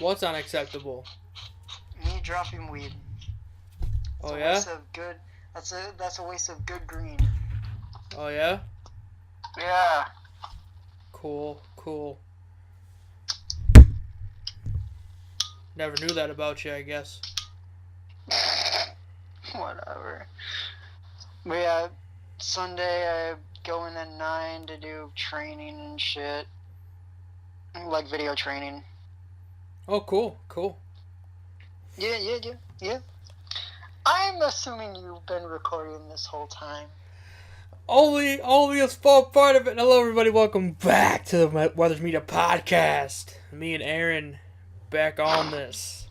What's unacceptable? Me dropping weed. Oh, a yeah? Waste of good. That's a waste of good green. Oh, yeah? Yeah. Cool. Never knew that about you, I guess. Whatever. But yeah, Sunday I go in at 9 to do training and shit. Like video training. Oh, cool. Yeah. I'm assuming you've been recording this whole time. Only a small part of it. Hello, everybody. Welcome back to the Weathers Media Podcast. Me and Aaron back on this.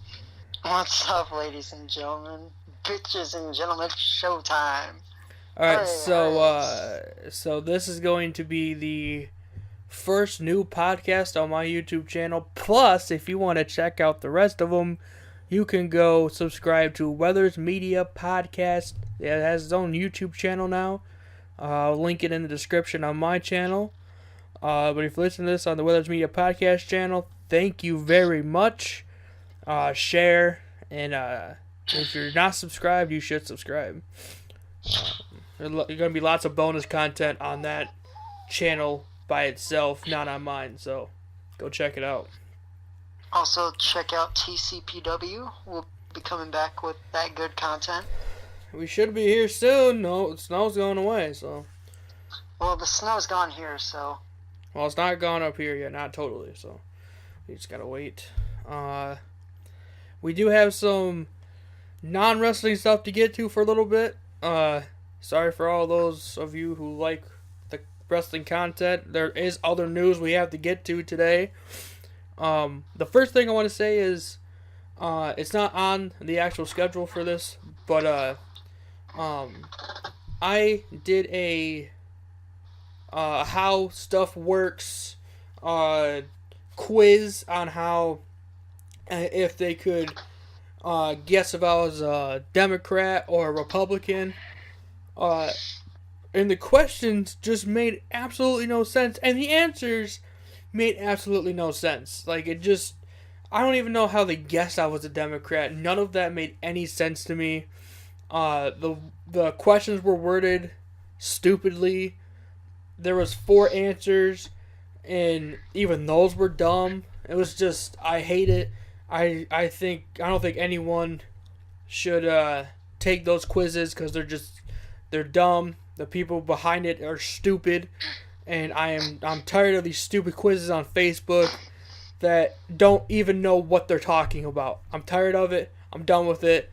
What's up, ladies and gentlemen? Bitches and gentlemen, showtime. Alright, so this is going to be the first new podcast on my YouTube channel. Plus, if you want to check out the rest of them, you can go subscribe to Weathers Media Podcast. It has its own YouTube channel now. I'll link it in the description on my channel. But if you listen to this on the Weathers Media Podcast channel, thank you very much. Share, and if you're not subscribed, you should subscribe. There's going to be lots of bonus content on that channel by itself, not on mine, so go check it out. Also, check out TCPW. We'll be coming back with that good content. We should be here soon. No, the snow's going away, so. Well, the snow's gone here, so. Well, it's not gone up here yet, not totally, so we just gotta wait. We do have some non-wrestling stuff to get to for a little bit. Sorry for all those of you who like the wrestling content. There is other news we have to get to today. The first thing I want to say is, it's not on the actual schedule for this, but I did a how stuff works quiz on how if they could guess if I was a Democrat or a Republican. And the questions just made absolutely no sense, and the answers made absolutely no sense. Like, I don't even know how they guessed I was a Democrat. None of that made any sense to me. The questions were worded stupidly. There was 4 answers, and even those were dumb. It was just, I hate it. I don't think anyone should take those quizzes because they're dumb. The people behind it are stupid, and I'm tired of these stupid quizzes on Facebook that don't even know what they're talking about. I'm tired of it. I'm done with it.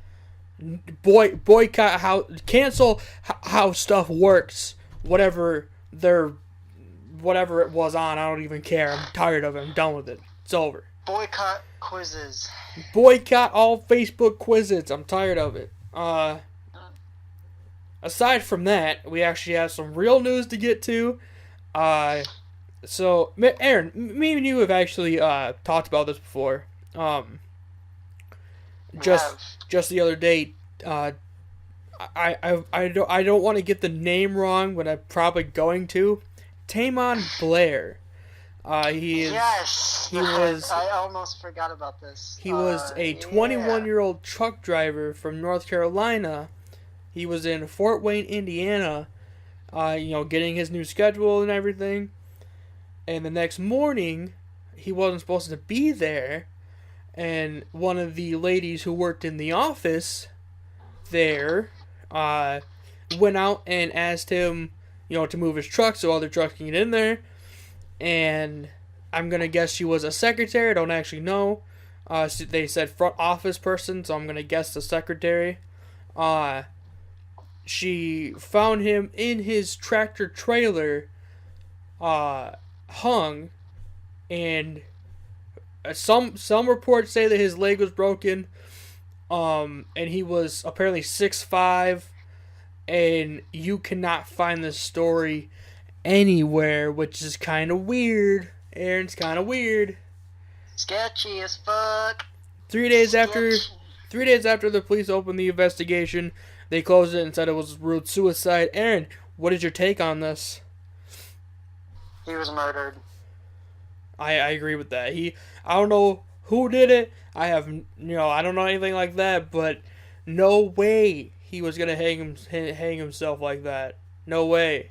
Boycott cancel how stuff works. Whatever it was on, I don't even care. I'm tired of it. I'm done with it. It's over. Boycott quizzes. Boycott all Facebook quizzes. I'm tired of it. Aside from that, we actually have some real news to get to. So, Aaron, me and you have actually talked about this before. Just the other day, I don't want to get the name wrong, but I'm probably going to. Taemon Blair. Yes. I almost forgot about this. He was a 21-year-old truck driver from North Carolina. He was in Fort Wayne, Indiana, getting his new schedule and everything. And the next morning, he wasn't supposed to be there. And one of the ladies who worked in the office there went out and asked him, to move his truck so other trucks can get in there. And I'm going to guess she was a secretary. I don't actually know. They said front office person, so I'm going to guess the secretary. She found him in his tractor trailer, hung, and some reports say that his leg was broken, and he was apparently 6'5", and you cannot find this story anywhere, which is kind of weird. Aaron's kind of weird. Sketchy as fuck. 3 days after the police opened the investigation, they closed it and said it was ruled suicide. Aaron, what is your take on this? He was murdered. I agree with that. I don't know who did it. I don't know anything like that, but no way he was gonna hang himself like that. No way.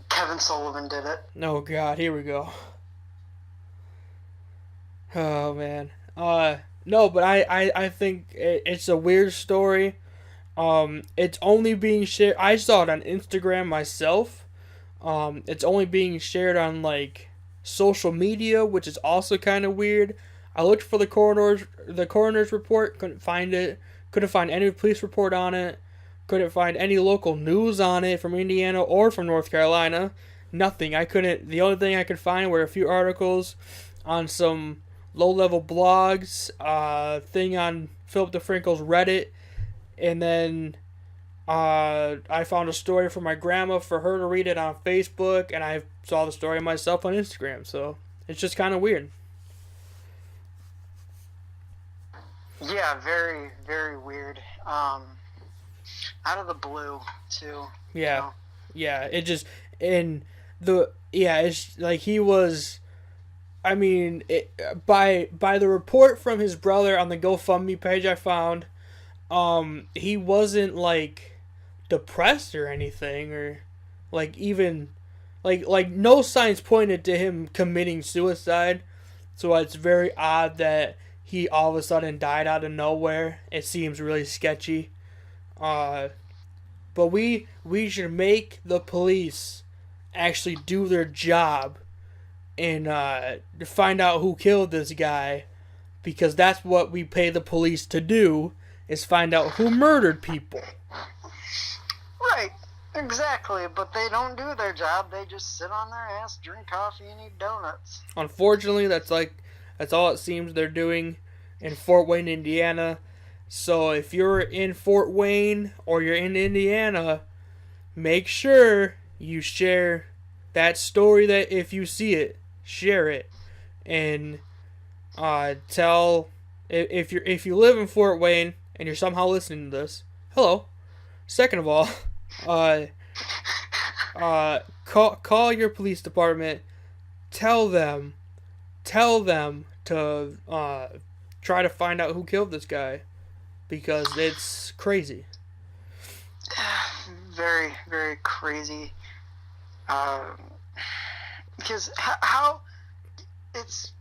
Kevin Sullivan did it. Oh God, here we go. Oh man. No, but I think it's a weird story. It's only being shared. I saw it on Instagram myself. It's only being shared on like social media, which is also kind of weird. I looked for the coroner's report, couldn't find it. Couldn't find any police report on it. Couldn't find any local news on it from Indiana or from North Carolina. Nothing. I couldn't. The only thing I could find were a few articles on some low-level blogs, thing on Philip DeFranco's Reddit, and then I found a story for my grandma for her to read it on Facebook, and I saw the story myself on Instagram. So it's just kind of weird. Yeah, very, very weird. Out of the blue, too. Yeah, You know? yeah. It just it's like he was. I mean, by the report from his brother on the GoFundMe page I found, he wasn't like depressed or anything, or like even like no signs pointed to him committing suicide. So it's very odd that he all of a sudden died out of nowhere. It seems really sketchy. Uh, but we should make the police actually do their job and find out who killed this guy, because that's what we pay the police to do, is find out who murdered people. Right, exactly. But they don't do their job. They just sit on their ass, drink coffee, and eat donuts. Unfortunately, that's all it seems they're doing in Fort Wayne, Indiana. So if you're in Fort Wayne or you're in Indiana, make sure you share that story. That if you see it, share it, and tell if you live in Fort Wayne and you're somehow listening to this. Hello. Second of all, call your police department. Tell them to try to find out who killed this guy, because it's crazy. Very, very crazy. Because how it's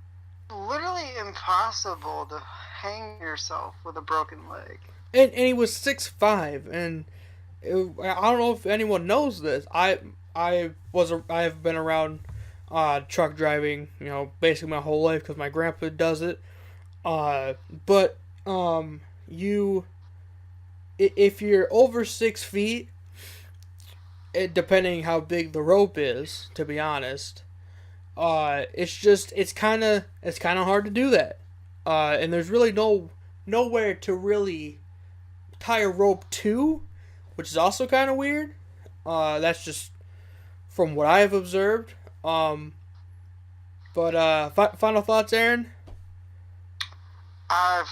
literally impossible to hang yourself with a broken leg. And he was 6'5", and I don't know if anyone knows this. I've been around truck driving, basically my whole life, because my grandpa does it. But if you're over 6 feet, depending how big the rope is, to be honest, it's kind of hard to do that. And there's really nowhere to really tie a rope to, which is also kind of weird. That's just from what I have observed. But final thoughts, Aaron? I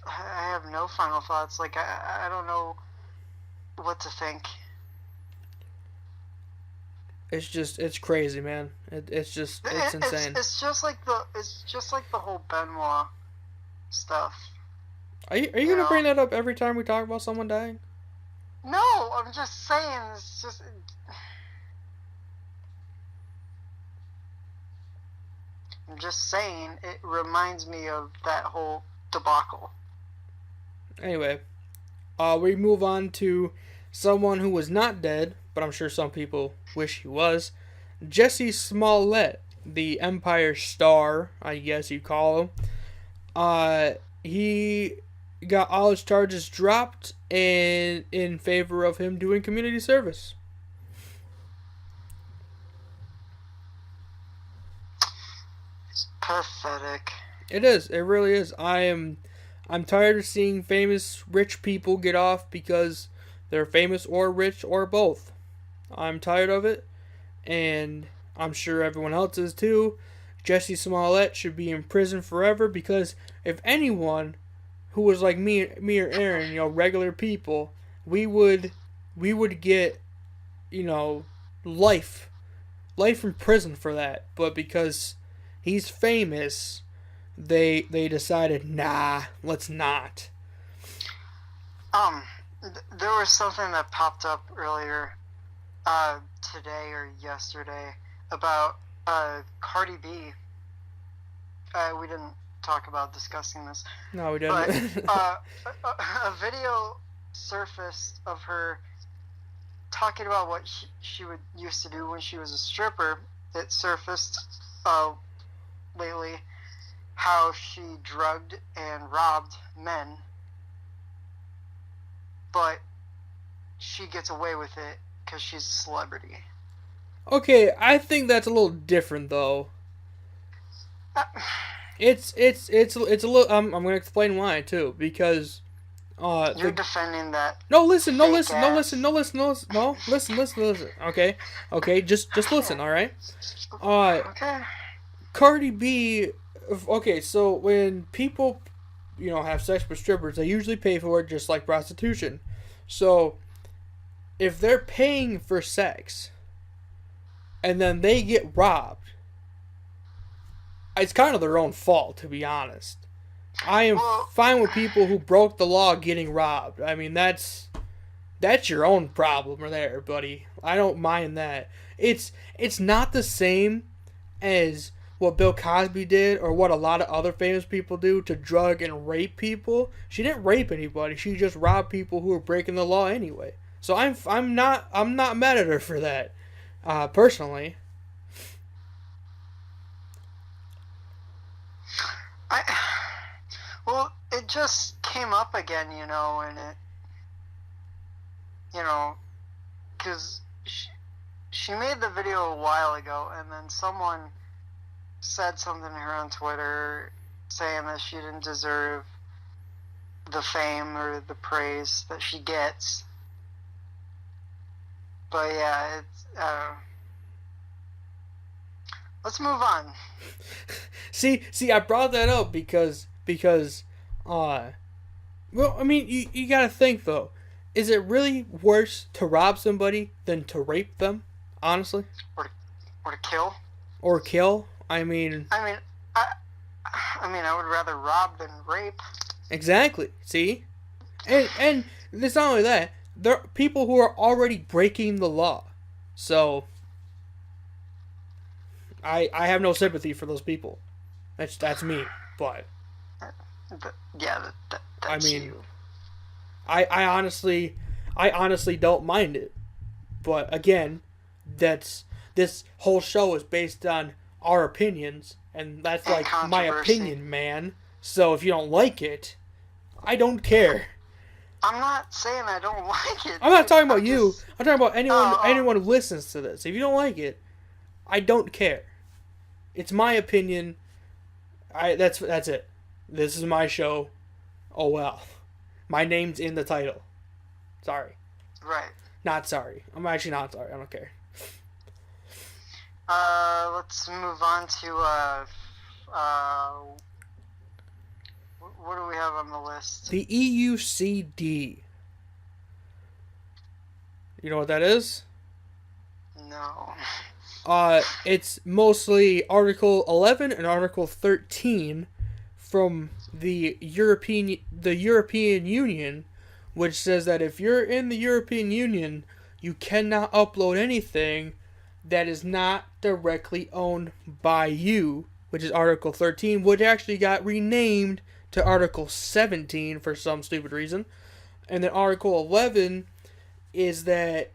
have no final thoughts. Like, I don't know what to think. It's crazy, man. It's insane. It's just like the whole Benoit stuff. Are you gonna bring that up every time we talk about someone dying? No, I'm just saying. It's just. I'm just saying. It reminds me of that whole debacle. Anyway, we move on to someone who was not dead, but I'm sure some people wish he was. Jussie Smollett, the Empire star, I guess you call him. He got all his charges dropped in favor of him doing community service. It's pathetic. It is. It really is. I'm tired of seeing famous rich people get off because they're famous or rich or both. I'm tired of it, and I'm sure everyone else is too. Jussie Smollett should be in prison forever, because if anyone who was like me or Aaron, regular people, we would get, life in prison for that. But because he's famous, they decided, nah, let's not. There was something that popped up earlier, today or yesterday about Cardi B. We didn't talk about discussing this. No, we didn't. But a video surfaced of her talking about what she would used to do when she was a stripper. It surfaced lately how she drugged and robbed men, but she gets away with it because she's a celebrity. Okay, I think that's a little different though. It's a little. I'm gonna explain why too, because You're defending that. no, listen. Okay, just listen. All right. Okay. Cardi B. Okay, so when people, have sex with strippers, they usually pay for it just like prostitution. So, if they're paying for sex, and then they get robbed, it's kind of their own fault, to be honest. I am fine with people who broke the law getting robbed. I mean, that's your own problem there, buddy. I don't mind that. It's not the same as what Bill Cosby did or what a lot of other famous people do to drug and rape people. She didn't rape anybody. She just robbed people who were breaking the law anyway. So I'm not mad at her for that, personally. Well, it just came up again, and because she made the video a while ago, and then someone said something to her on Twitter saying that she didn't deserve the fame or the praise that she gets. But yeah, let's move on. See, I brought that up because, well, I mean, you gotta think though. Is it really worse to rob somebody than to rape them? Honestly. Or to kill. Or kill. I mean, I would rather rob than rape. Exactly. See, and it's not only that. There are people who are already breaking the law, so I have no sympathy for those people. That's me, but yeah, that's you. I honestly don't mind it, but again, this whole show is based on our opinions, and that's like my opinion, man. So if you don't like it, I don't care. I'm not saying I don't like it. I'm not talking about you. I'm talking about anyone who listens to this. If you don't like it, I don't care. It's my opinion. That's it. This is my show. Oh well. My name's in the title. Sorry. Right. Not sorry. I'm actually not sorry. I don't care. Let's move on to what do we have on the list? The EUCD. You know what that is? No. It's mostly Article 11 and Article 13 from the European Union, which says that if you're in the European Union, you cannot upload anything that is not directly owned by you, which is Article 13, which actually got renamed to Article 17 for some stupid reason. And then Article 11 is that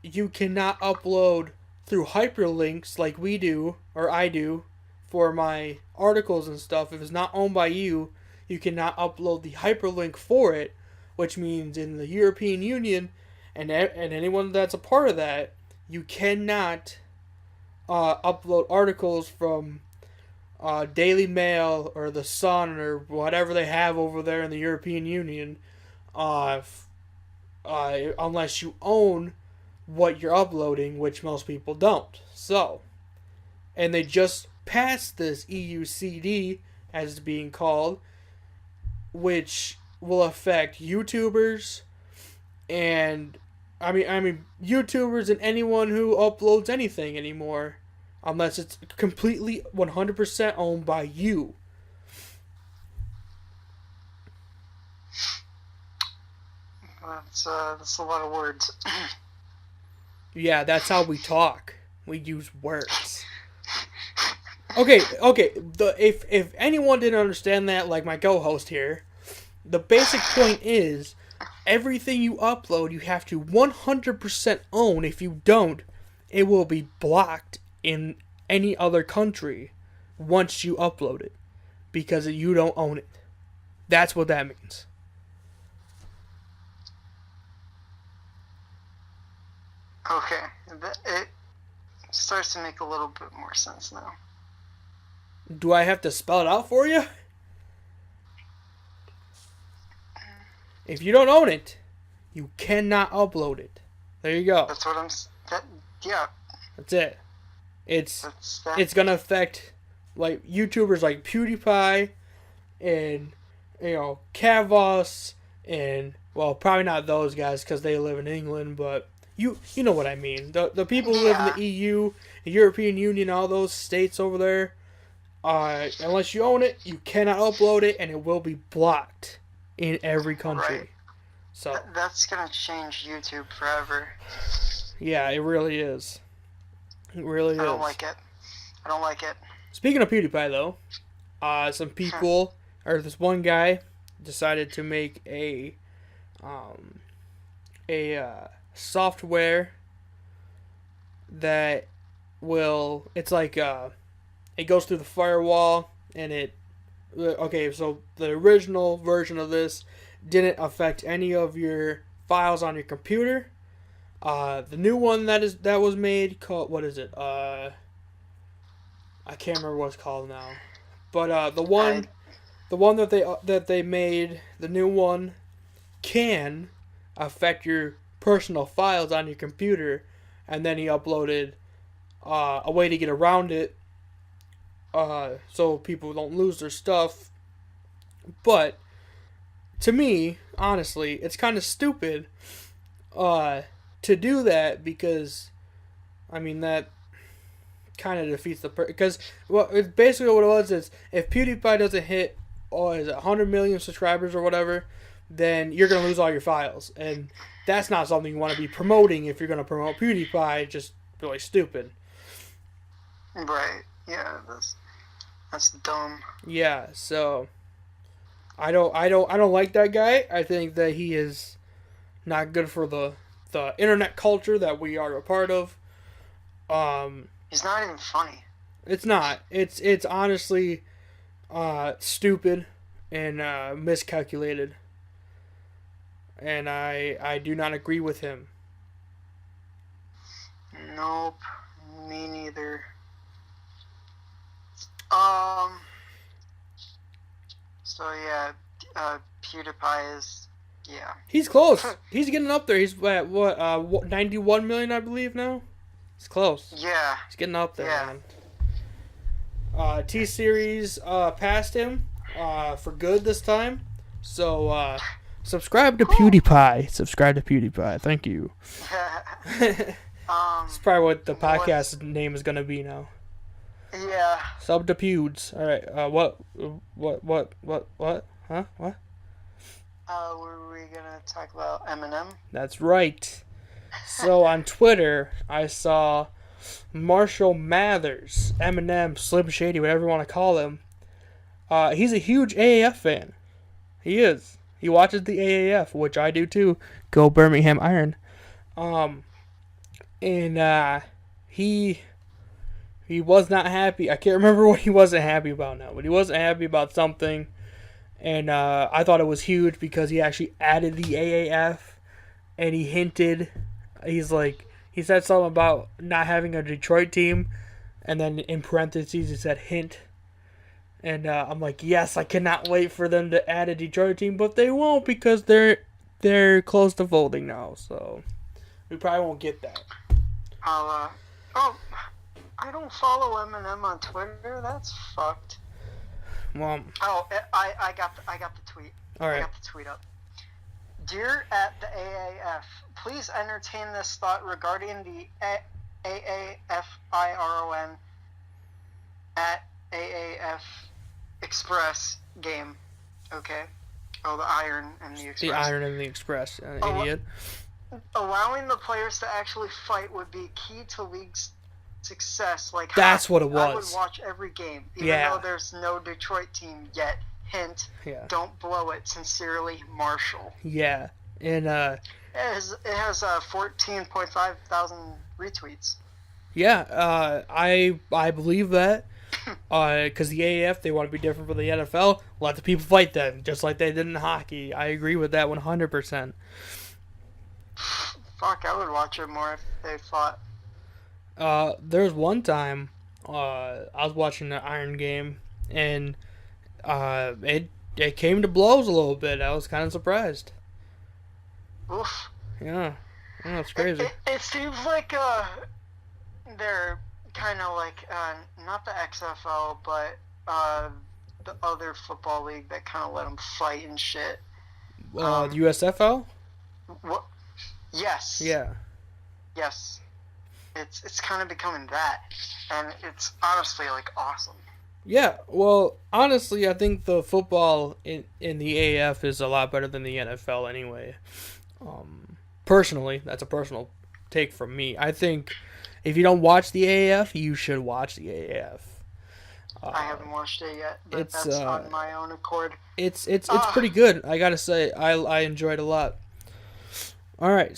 you cannot upload through hyperlinks like we do, or I do, for my articles and stuff. If it's not owned by you, you cannot upload the hyperlink for it, which means in the European Union, and anyone that's a part of that, you cannot upload articles from Daily Mail or The Sun or whatever they have over there in the European Union, unless you own what you're uploading, which most people don't. So, and they just passed this EUCD, as it's being called, which will affect YouTubers and I mean YouTubers and anyone who uploads anything anymore. unless it's completely 100% owned by you. That's a lot of words. Yeah, that's how we talk. We use words. Okay. If anyone didn't understand that, like my co-host here, the basic point is everything you upload, you have to 100% own. If you don't, it will be blocked in any other country once you upload it because you don't own it. That's what that means. Okay, it starts to make a little bit more sense now. Do I have to spell it out for you? If you don't own it, you cannot upload it. There you go. That's what I'm. Yeah. That's it. It's gonna affect like YouTubers like PewDiePie and Kavos and well probably not those guys because they live in England, but you know what I mean. The people who live in the EU, the European Union, all those states over there. Unless you own it, you cannot upload it, and it will be blocked in every country. Right. So that's gonna change YouTube forever. Yeah, it really is. It really is. I don't like it. Speaking of PewDiePie, though, some people or this one guy decided to make a software that will. It's like it goes through the firewall, and it. Okay, so the original version of this didn't affect any of your files on your computer. The new one that was made called what is it? I can't remember what it's called now. But the one that they made, the new one, can affect your personal files on your computer, and then he uploaded a way to get around it, so people don't lose their stuff. But to me, honestly, it's kind of stupid to do that because, I mean, that kind of defeats the because it's basically what it was is if PewDiePie doesn't hit is it 100 million subscribers or whatever, then you're gonna lose all your files, and that's not something you want to be promoting if you're gonna promote PewDiePie. Just really stupid. Right. Yeah. That's dumb. Yeah. So I don't like that guy. I think that he is not good for the internet culture that we are a part of. He's not even funny. It's not. It's honestly stupid and miscalculated. And I do not agree with him. Nope. Me neither. So yeah, PewDiePie is He's close. He's getting up there. He's at what 91 million, I believe now. He's close. Yeah. He's getting up there, man. T-Series passed him for good this time. So subscribe to PewDiePie. Subscribe to PewDiePie. Thank you. It's probably what the podcast name is gonna be now. Yeah. Sub to Pewds. All right. What? Huh? What? Were we gonna talk about Eminem? That's right. So on Twitter, I saw Marshall Mathers, Eminem, Slim Shady, whatever you want to call him. He's a huge AAF fan. He is. He watches the AAF, which I do too. Go Birmingham Iron. And he was not happy. I can't remember what he wasn't happy about now, but he wasn't happy about something. And I thought it was huge because he actually added the AAF, and he hinted. He said something about not having a Detroit team, and then in parentheses he said hint. And I'm like, yes, I cannot wait for them to add a Detroit team, but they won't because they're close to folding now, so we probably won't get that. I don't follow Eminem on Twitter. That's fucked. Well, I got the tweet. All right. I got the tweet up. Dear at the AAF, please entertain this thought regarding the AAFIRON at AAF Express game. Okay. Oh, the Iron and the Express. The Iron and the Express, idiot. Allowing the players to actually fight would be key to league's success. Like that's what it was. I would watch every game, even though there's no Detroit team yet. Hint: don't blow it. Sincerely, Marshall. Yeah, and it has 14.5 thousand retweets. Yeah, I believe that. Because the AAF, they want to be different from the NFL. Let the people fight then, just like they did in hockey. I agree with that 100%. Fuck, I would watch it more if they fought. There's one time I was watching the Iron game, and it came to blows a little bit. I was kind of surprised. Oof. Yeah, it's crazy. It seems like they're kind of like not the XFL, but the other football league that kind of let them fight and shit. The USFL? What? Yes. Yeah. Yes. It's kind of becoming that, and it's honestly like awesome. Yeah, well, honestly, I think the football in the AAF is a lot better than the NFL anyway. Personally, that's a personal take from me. I think if you don't watch the AAF, you should watch the AAF. I haven't watched it yet, but that's on my own accord. It's pretty good. I gotta say, I enjoyed it a lot. All right,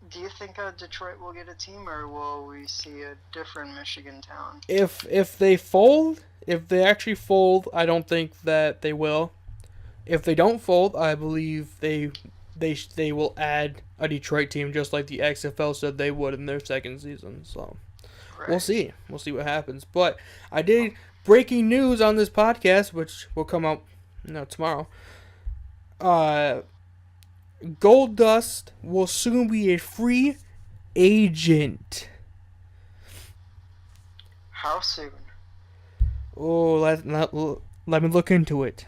do you think Detroit will get a team, or will we see a different Michigan town? If they actually fold, I don't think that they will. If they don't fold, I believe they will add a Detroit team just like the XFL said they would in their second season. So We'll see. We'll see what happens. But I did breaking news on this podcast, which will come out tomorrow. Goldust will soon be a free agent. How soon? Oh, let me look into it.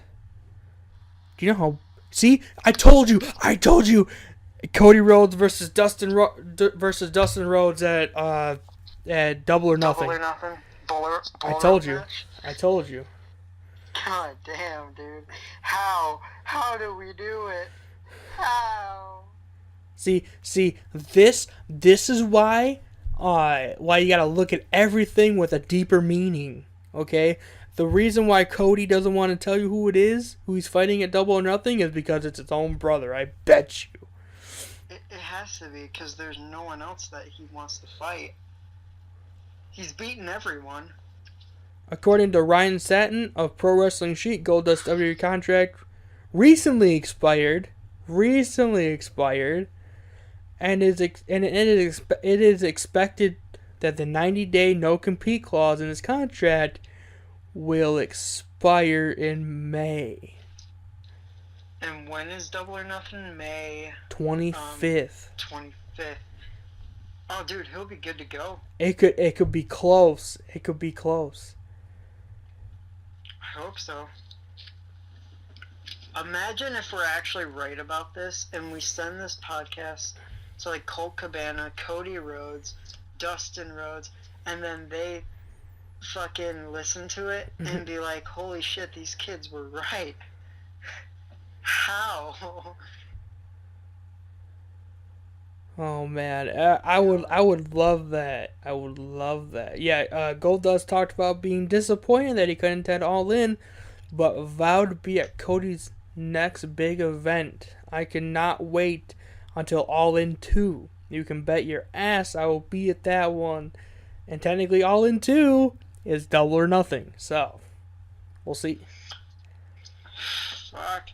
Do you know how? See, I told you. Cody Rhodes versus Dustin Rhodes at Double or Nothing. Double or Nothing. I told you. I told you. God damn, dude. How do we do it? How? See, this is why you gotta look at everything with a deeper meaning. Okay, the reason why Cody doesn't want to tell you who it is, who he's fighting at Double or Nothing, is because it's his own brother. I bet you. It has to be, because there's no one else that he wants to fight. He's beaten everyone. According to Ryan Satin of Pro Wrestling Sheet, Goldust WWE contract recently expired, and it is expected that the 90-day no-compete clause in his contract will expire in May. And when is Double or Nothing? May 25th. 25th. Oh, dude, he'll be good to go. It could be close. It could be close. I hope so. Imagine if we're actually right about this and we send this podcast to like Colt Cabana, Cody Rhodes, Dustin Rhodes, and then they fucking listen to it and be like, holy shit, these kids were right. How? Oh man, I would love that. I would love that. Yeah, Goldust talked about being disappointed that he couldn't attend All In, but vowed to be at Cody's next big event. I cannot wait until All In 2. You can bet your ass I will be at that one. And technically All In 2 is Double or Nothing. So, we'll see. Fuck.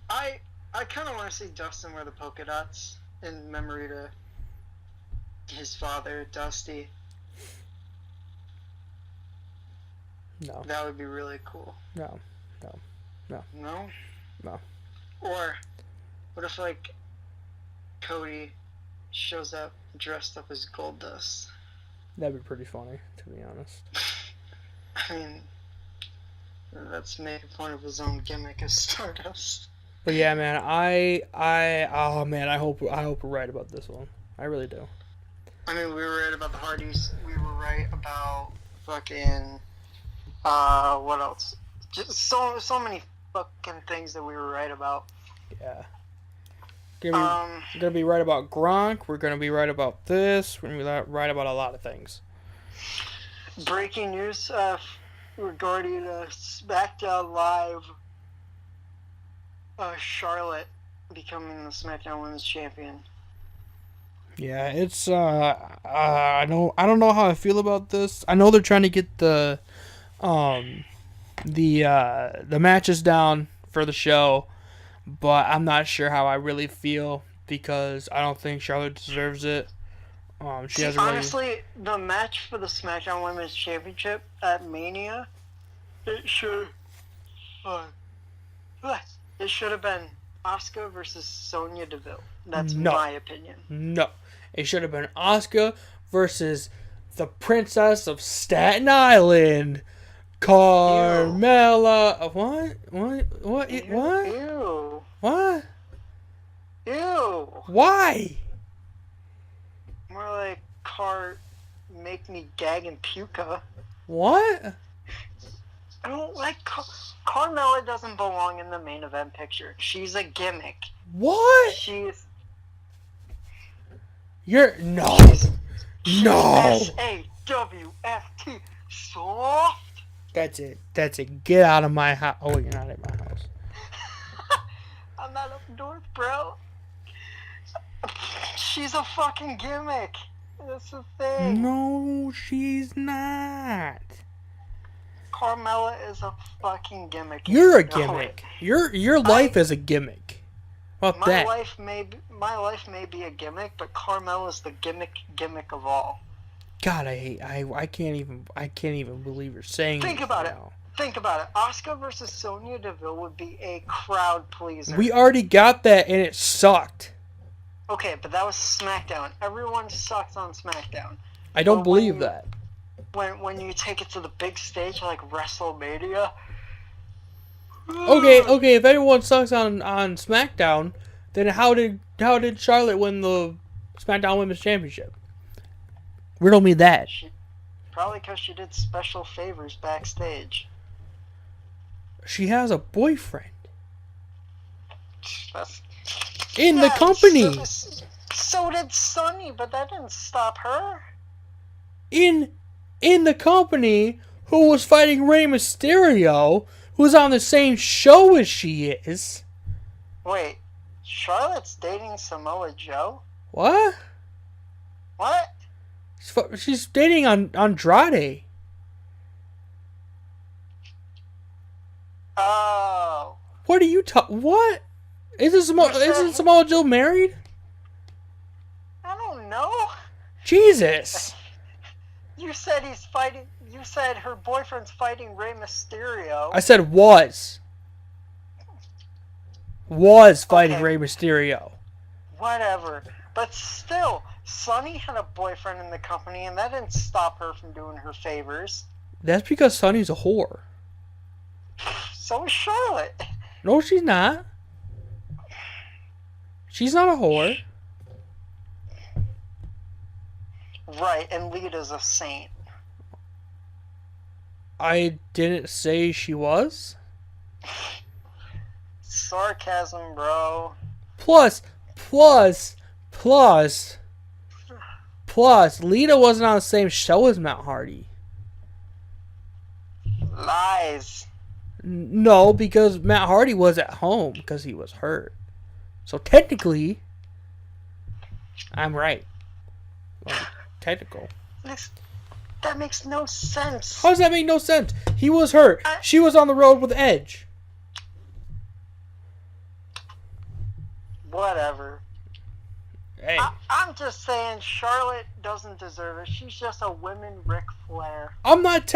I kind of want to see Dustin wear the polka dots in memory to his father, Dusty. No. That would be really cool. No. No? No. Or, what if, like, Cody shows up dressed up as Goldust? That'd be pretty funny, to be honest. I mean, that's making fun of his own gimmick as Stardust. But yeah, man, I hope we're right about this one. I really do. I mean, we were right about the Hardys. We were right about fucking What else? Just so many fucking things that we were right about. Yeah. Gonna be right about Gronk. We're gonna be right about this. We're gonna be right about a lot of things. Breaking news regarding SmackDown Live. Charlotte becoming the SmackDown Women's Champion. Yeah, it's I don't know how I feel about this. I know they're trying to get the matches down for the show, but I'm not sure how I really feel because I don't think Charlotte deserves it. She hasn't really... Honestly, the match for the SmackDown Women's Championship at Mania, it should have been Asuka versus Sonya Deville. That's my opinion. No, it should have been Asuka versus the Princess of Staten Island, Carmella. What? Ew. What? Ew. Why? More like make me gag and puka. What? I don't like Carmella doesn't belong in the main event picture. She's a gimmick. What? She's no. SAWFT soft. That's it. Get out of my house. Oh, you're not at my house. I'm not up north, bro. She's a fucking gimmick. That's the thing. No, she's not. Carmella is a fucking gimmick. You're a gimmick. Your life is a gimmick. How about that? My life may be a gimmick, but Carmella's the gimmick of all. God, I can't even believe you're saying. Think about it. Asuka versus Sonya Deville would be a crowd pleaser. We already got that, and it sucked. Okay, but that was SmackDown. Everyone sucks on SmackDown. I don't believe that. When you take it to the big stage like WrestleMania. Okay. If anyone sucks on SmackDown, then how did Charlotte win the SmackDown Women's Championship? Riddle me that. Probably because she did special favors backstage. She has a boyfriend. In the company. So did Sunny, but that didn't stop her. In the company, who was fighting Rey Mysterio, who's on the same show as she is. Wait, Charlotte's dating Samoa Joe? What? What? She's dating Andrade. Oh. What are you What? Isn't Samoa Joe married? I don't know. Jesus. You said he's fighting. You said her boyfriend's fighting Rey Mysterio. I said was fighting Rey Mysterio. Whatever. But still, Sunny had a boyfriend in the company, and that didn't stop her from doing her favors. That's because Sunny's a whore. So is Charlotte. No, she's not. She's not a whore. Right, and Lita's a saint. I didn't say she was. Sarcasm, bro. Plus, Lita wasn't on the same show as Matt Hardy. Lies. No, because Matt Hardy was at home because he was hurt. So technically, I'm right. Well, technical. That makes no sense. How does that make no sense? He was hurt. She was on the road with Edge. Whatever. Hey. I'm just saying Charlotte doesn't deserve it. She's just a women Ric Flair. I'm not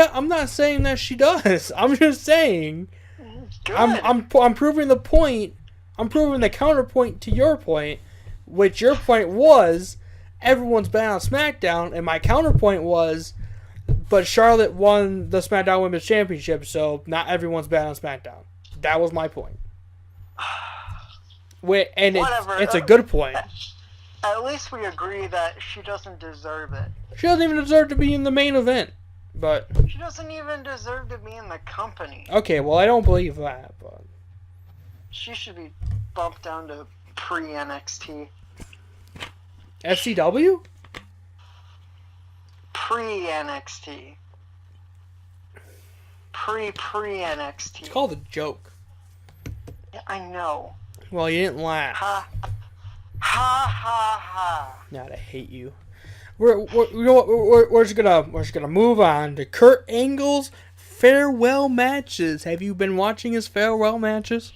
saying that she does. I'm just saying. Good. I'm proving the point. I'm proving the counterpoint to your point, which your point was everyone's bad on SmackDown, and my counterpoint was, but Charlotte won the SmackDown Women's Championship, so not everyone's bad on SmackDown. That was my point. It's a good point. At least we agree that she doesn't deserve it. She doesn't even deserve to be in the main event. But She doesn't even deserve to be in the company. okay, well I don't believe that, but She should be bumped down to pre-NXT. FCW? Pre-NXT. Pre-NXT. It's called a joke. Yeah, I know. Well, you didn't laugh. Ha. Ha ha ha. God, I hate you. We're just gonna move on to Kurt Angle's farewell matches. Have you been watching his farewell matches?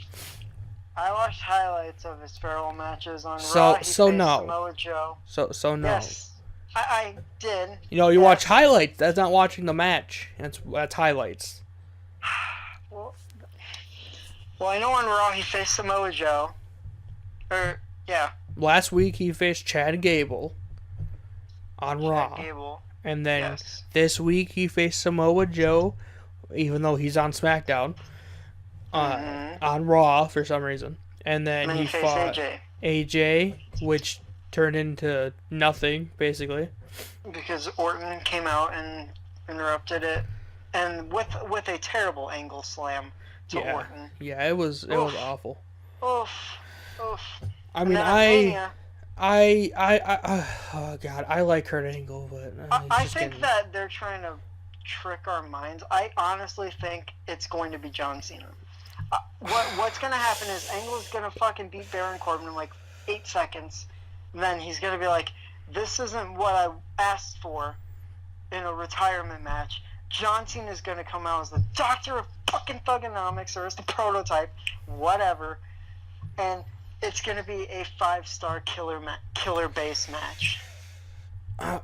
I watched highlights of his farewell matches on So- Raw. He so faced no. Samoa Joe. So no. Yes, I did. You Yes. watch highlights. That's not watching the match. That's highlights. Well, I know on Raw he faced Samoa Joe. Yeah. Last week he faced Chad Gable on Raw, Chad Gable. and then Yes. this week he faced Samoa Joe, even though he's on SmackDown, on Raw for some reason, and then And then he he faced fought AJ, which turned into nothing basically. because Orton came out and interrupted it, and with a terrible angle slam to Yeah. Orton. Yeah, it was Oof. awful. Oof. Oof. I And mean, then at Mania, oh god, I like Kurt Angle, but I think that they're trying to trick our minds. I honestly think it's going to be John Cena. What's going to happen is Angle's going to fucking beat Baron Corbin in like 8 seconds. Then he's going to be like, this isn't what I asked for in a retirement match. John Cena's going to come out as the doctor of fucking thugonomics, or as the prototype, whatever. And it's going to be a 5-star killer base match.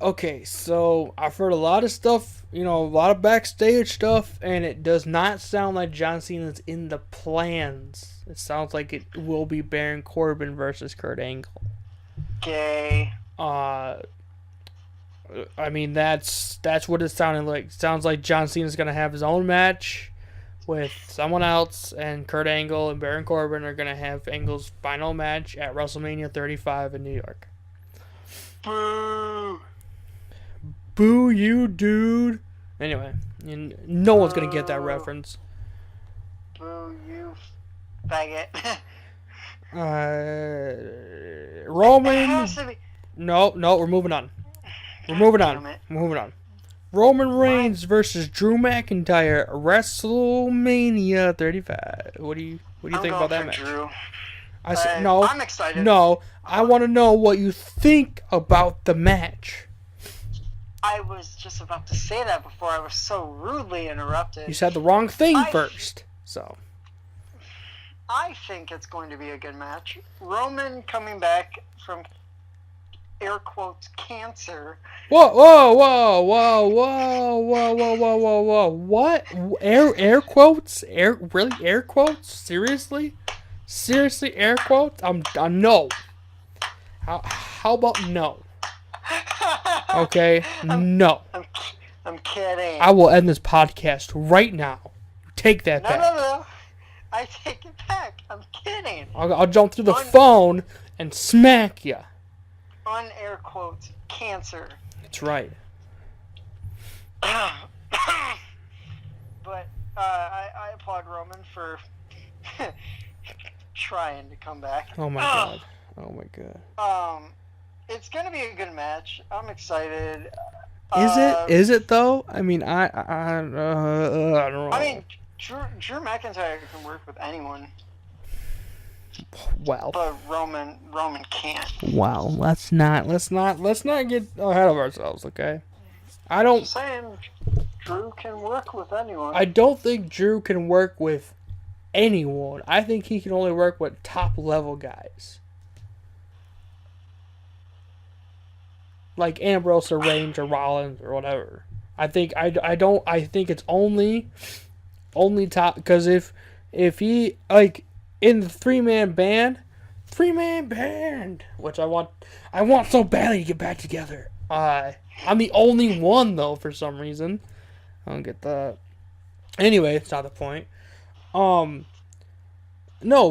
Okay, so I've heard a lot of stuff, a lot of backstage stuff, and it does not sound like John Cena's in the plans. It sounds like it will be Baron Corbin versus Kurt Angle. Gay. I mean, that's what it sounded like. It sounds like John Cena's gonna have his own match with someone else, and Kurt Angle and Baron Corbin are gonna have Angle's final match at WrestleMania 35 in New York. Boo. Boo you, dude. Anyway, no one's gonna get that reference. Boo you, faggot. It Roman. has to be. No, we're moving on. We're moving Damn on. it. Moving on. Roman Reigns versus Drew McIntyre, WrestleMania 35. What do you think about that match? Drew. I said no. I'm excited. No, I want to know what you think about the match. I was just about to say that before I was so rudely interrupted. You said the wrong thing first. So. I think it's going to be a good match. Roman coming back from air quotes cancer. Whoa! What? Air quotes? Really? Air quotes? Seriously? Seriously? Air quotes? No. How about no? Okay, no. I'm kidding. I will end this podcast right now. Take that back. No. I take it back. I'm kidding. I'll jump through the phone and smack ya. On air quotes, cancer. That's right. But I applaud Roman for trying to come back. Oh my god. It's gonna be a good match. I'm excited. Is it though? I mean, I don't know. I mean, Drew McIntyre can work with anyone. Well, but Roman can't. Wow, let's not get ahead of ourselves, okay? Just saying, Drew can work with anyone. I don't think Drew can work with anyone. I think he can only work with top level guys. Like Ambrose or Reigns or Rollins or whatever. I think it's only top, because if he, like, in the three-man band, which I want so badly to get back together. I'm the only one though for some reason. I don't get that. Anyway, it's not the point. No,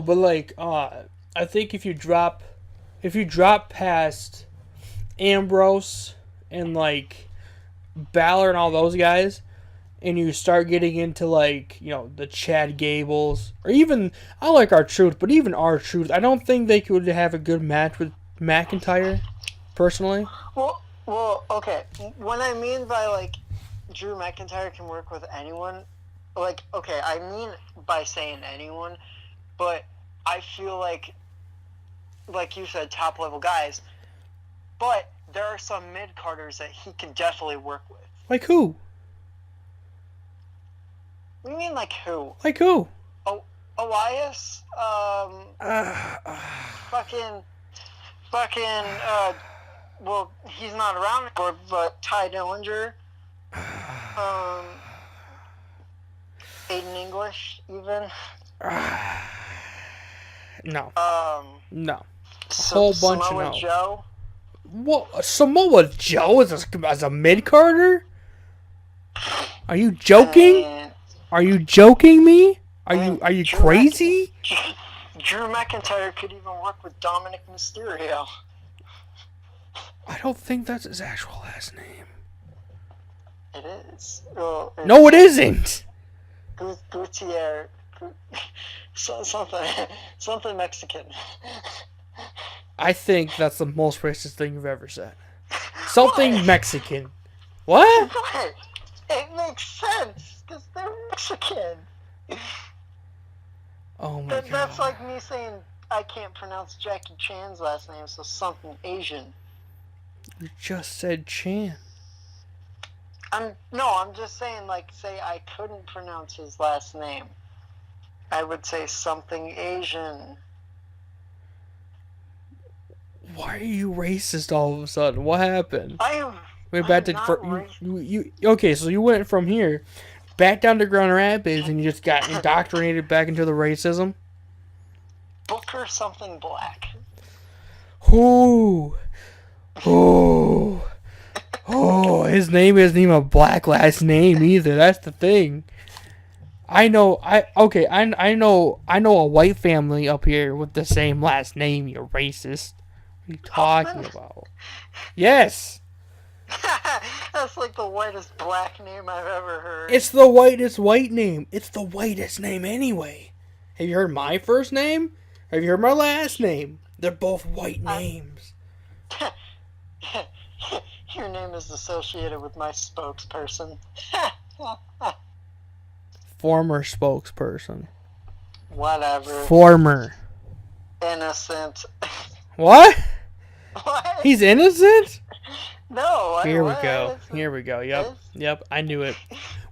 but like, I think if you drop past Ambrose and like Balor and all those guys, and you start getting into like, you know, the Chad Gables, or even, I like R-Truth, but even R-Truth, I don't think they could have a good match with McIntyre, personally. Well, okay. What I mean by like Drew McIntyre can work with anyone, like, okay, I mean by saying anyone, but I feel like you said, top level guys, but there are some mid carders that he can definitely work with. Like who? What do you mean, like who? Like who? Oh, Elias. Well, he's not around anymore, but Ty Dillinger. Aiden English, even. No. No. Whole bunch Samoa of Joe. What? Samoa Joe as a mid carder? Are you joking? Are you joking me? Are you crazy? Drew McIntyre could even work with Dominic Mysterio. I don't think that's his actual last name. It is. Well, no, it isn't. Gutierrez. Something Mexican. I think that's the most racist thing you've ever said. Something what? Mexican. What? What? It makes sense because they're Mexican. Oh my god. That's like me saying I can't pronounce Jackie Chan's last name, so something Asian. You just said Chan. I'm just saying, like, say I couldn't pronounce his last name. I would say something Asian. Why are you racist all of a sudden? What happened? Okay, so you went from here back down to Grand Rapids and you just got indoctrinated back into the racism? Booker something black. Who? Oh, his name isn't even a black last name either. That's the thing. I know a white family up here with the same last name, you racist. What are you talking about? Yes. That's like the whitest black name I've ever heard. It's the whitest white name. It's the whitest name anyway. Have you heard my first name? Have you heard my last name? They're both white names. Your name is associated with my spokesperson. Former spokesperson. Whatever. Former. Innocent. What? What? He's innocent? No. Here we go. Yep. I knew it.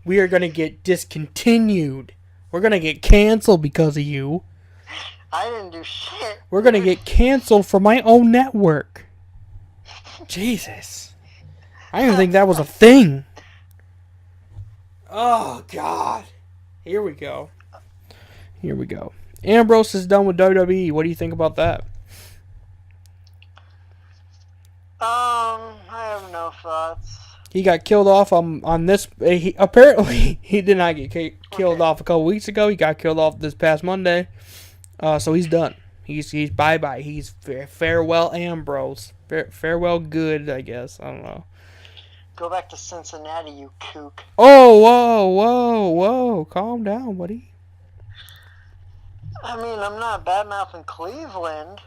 We are going to get discontinued. We're going to get canceled because of you. I didn't do shit. We're going to get canceled from my own network. Jesus. I didn't even think that was a thing. Oh, God. Here we go. Ambrose is done with WWE. What do you think about that? I have no thoughts. He got killed off on this. Apparently, he did not get killed off a couple weeks ago. He got killed off this past Monday. So he's done. He's bye-bye. He's farewell Ambrose. Farewell good, I guess. I don't know. Go back to Cincinnati, you kook. Oh, whoa. Calm down, buddy. I mean, I'm not bad-mouthing Cleveland.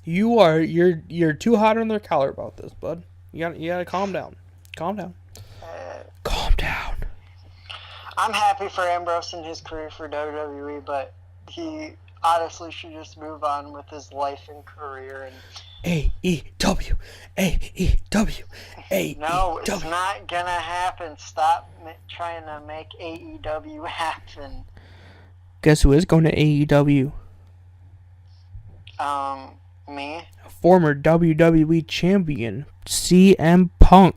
You're too hot on their collar about this, bud. You gotta calm down. Calm down. I'm happy for Ambrose and his career for WWE, but he honestly should just move on with his life and career. And AEW. No, it's not gonna happen. Stop trying to make AEW happen. Guess who is going to AEW? Me? Former WWE champion, CM Punk.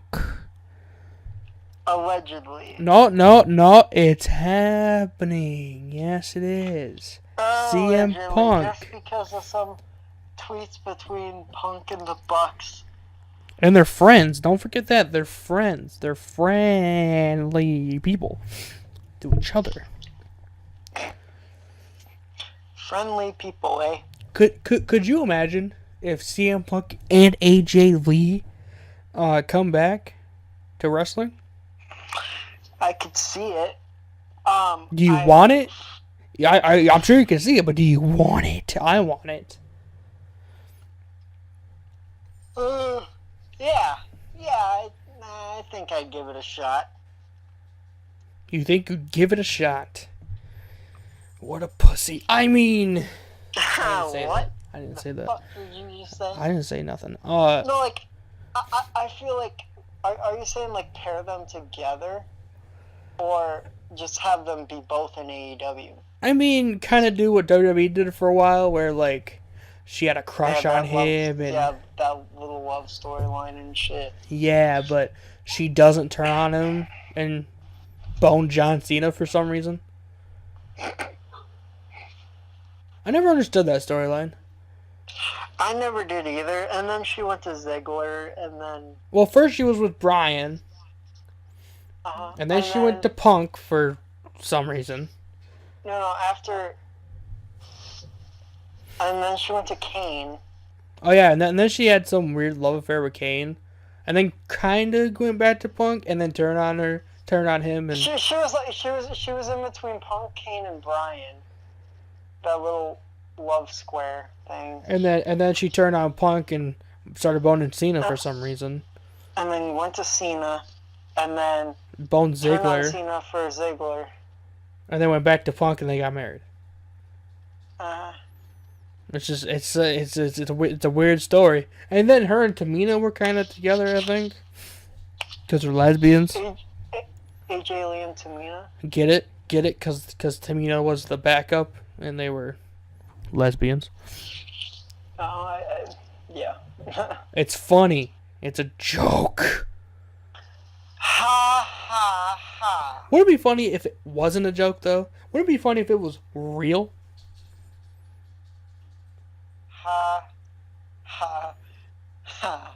Allegedly. No, it's happening. Yes, it is. CM Allegedly, Punk. just because of some tweets between Punk and the Bucks. And they're friends. Don't forget that. They're friends. They're friendly people to each other. Friendly people, eh? Could you imagine if CM Punk and AJ Lee come back to to wrestling? I could see it. Do you want it? Yeah, I'm sure you can see it, but do you want it? I want it. Yeah. I think I'd give it a shot. You think you'd give it a shot? What a pussy. I mean... What? I didn't say that. What did you just say? I didn't say nothing. No, like, I feel like... Are you saying, like, pair them together? Or just have them be both in AEW? I mean, kind of do what WWE did for a while, where, like, she had a crush on him. Yeah, that little love storyline and shit. Yeah, but she doesn't turn on him and bone John Cena for some reason. I never understood that storyline. I never did either. And then she went to Ziggler, and then... Well, first she was with Bryan. And then she went to Punk for some reason. No, after... And then she went to Kane. Oh yeah, and then she had some weird love affair with Kane. And then kind of went back to Punk, and then turned on him, and... She was in between Punk, Kane, and Bryan. That little love square thing. And then she turned on Punk and started boning Cena for some reason. And then went to Cena, and then boned Ziggler. Turned on Cena for Ziggler. And then went back to Punk and they got married. It's just it's a weird story. And then her and Tamina were kind of together, I think, because they're lesbians. AJ Lee and Tamina. Get it? Because Tamina was the backup and they were lesbians. Yeah. It's funny. It's a joke. Ha ha ha. Would it be funny if it wasn't a joke, though? Would it be funny if it was real? Ha ha ha.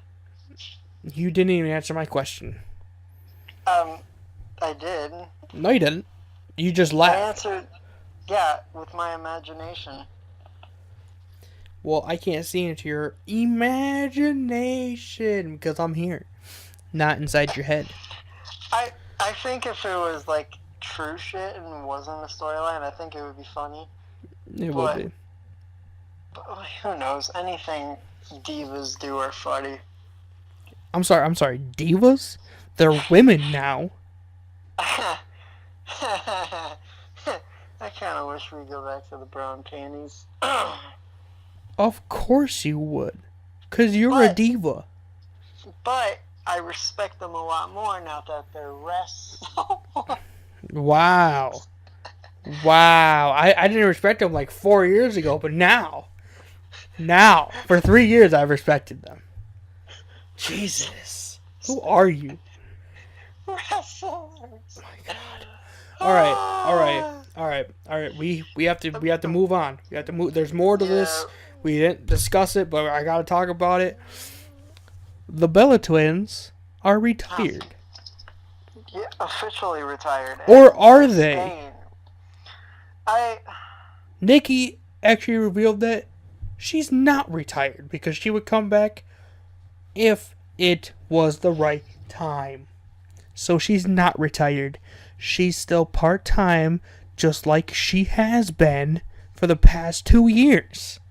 You didn't even answer my question. I did. No, you didn't. You just laughed. I answered, yeah, with my imagination. Well, I can't see into your imagination because I'm here, not inside your head. I think if it was like true shit and wasn't a storyline, I think it would be funny. It would be. But who knows? Anything divas do are funny. I'm sorry. Divas? They're women now. I kind of wish we'd go back to the brown panties. Of course you would. Because you're a diva. But I respect them a lot more now that they're wrestlers. Wow. I didn't respect them like 4 years ago, but now, for 3 years I've respected them. Jesus. Who are you? Wrestlers. Oh my God. All right. We have to move on. We have to move. There's more to this. We didn't discuss it, but I gotta talk about it. The Bella Twins are retired. Yeah, officially retired. Or are they? Spain. Nikki actually revealed that she's not retired because she would come back if it was the right time. So she's not retired. She's still part-time, just like she has been for the past 2 years.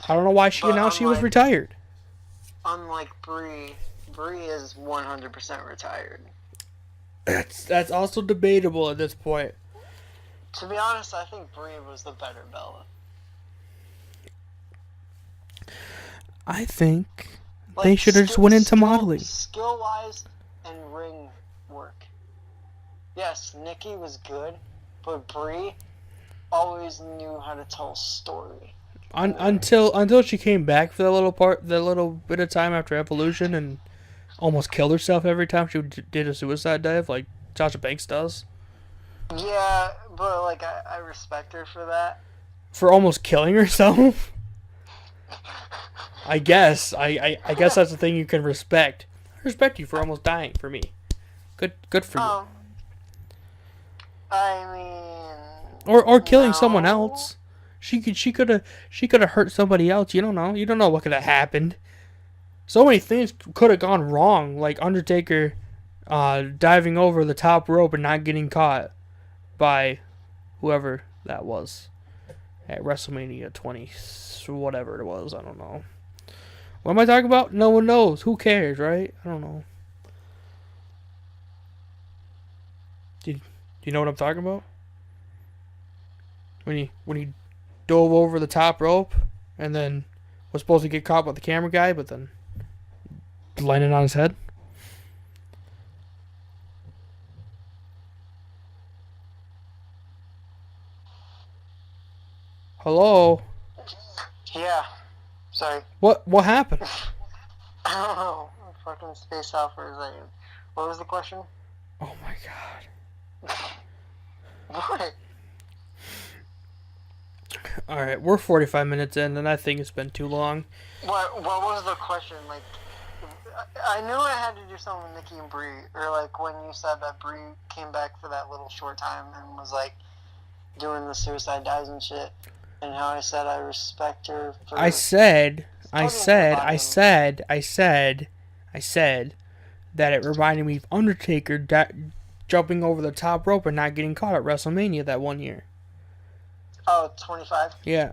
I don't know why she announced she was retired. Unlike Brie is 100% retired. That's also debatable at this point. To be honest, I think Brie was the better Bella. I think they should have just went into modeling. Skill-wise and ring work. Yes, Nikki was good, but Brie always knew how to tell a story. Until she came back for the little bit of time after Evolution and almost killed herself every time she did a suicide dive like Sasha Banks does. Yeah, but like I respect her for that. For almost killing herself? I guess. I guess that's the thing you can respect. I respect you for almost dying for me. Good for you. I mean, or killing someone else. She could have hurt somebody else. You don't know what could have happened. So many things could have gone wrong. Like Undertaker diving over the top rope and not getting caught by whoever that was at WrestleMania 20, whatever it was. I don't know. What am I talking about? No one knows. Who cares, right? I don't know. Do you know what I'm talking about? When he dove over the top rope and then was supposed to get caught by the camera guy, but then landed on his head. Hello? Yeah. Sorry. What happened? I don't know. I fucking spaced out for a second. What was the question? Oh my god. What? Alright, we're 45 minutes in, and I think it's been too long. What was the question? Like, I knew I had to do something with Nikki and Brie, or like when you said that Brie came back for that little short time and was like doing the suicide dives and shit, and how I said I respect her for... I said that it reminded me of Undertaker jumping over the top rope and not getting caught at WrestleMania that one year. Oh, 25? Yeah.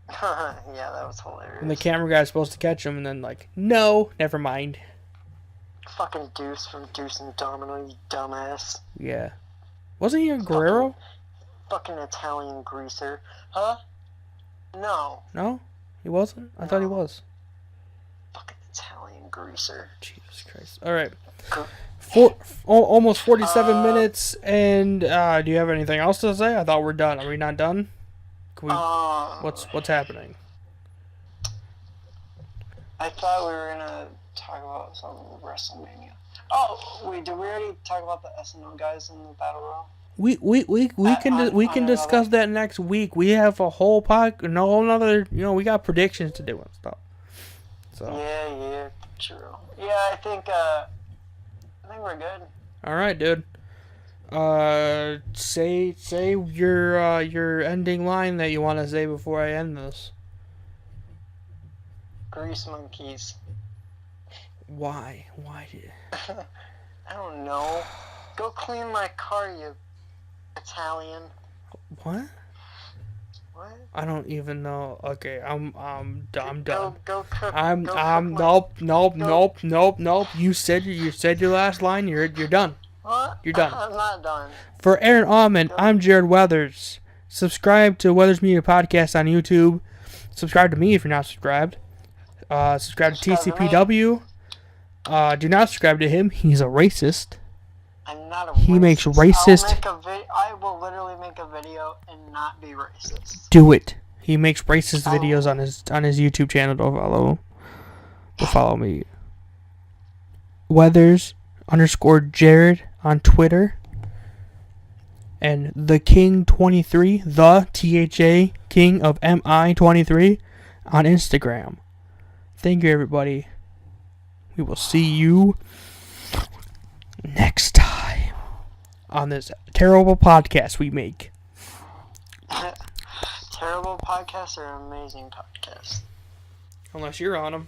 Yeah, that was hilarious. And the camera guy was supposed to catch him, and then like, no, never mind. Fucking Deuce from Deuce and Domino, you dumbass. Yeah. Wasn't he a Guerrero? Fucking Italian greaser. Huh? No. No? He wasn't? I thought he was. Fucking Italian greaser. Jesus Christ. Alright. Almost 47 minutes, and do you have anything else to say? I thought we're done. Are we not done? What's happening? I thought we were gonna talk about something with WrestleMania. Oh, wait, did we already talk about the SNL guys in the Battle Royal? We can discuss that next week. We have a whole another, we got predictions to do and stuff. So yeah, true. Yeah, I think we're good. All right, dude. Say your ending line that you want to say before I end this. Grease monkeys. Why? Why did? I don't know. Go clean my car, you Italian. What? What? I don't even know. Okay, I'm done. Go cook. Nope. You said your last line. You're done. What? You're done. I'm not done. For Aaron Allman, I'm Jared Weathers. Subscribe to Weathers Media Podcast on YouTube. Subscribe to me if you're not subscribed. Subscribe to TCPW. Do not subscribe to him. He's a racist. I'm not a He racist. makes racist... I will literally make a video and not be racist. Do it. He makes racist videos on his YouTube channel. Don't follow me. Weathers_Jared on Twitter. And the King23, the THA King of MI23 on Instagram. Thank you, everybody. We will see you next time on this terrible podcast we make. Terrible podcasts are amazing podcasts. Unless you're on them.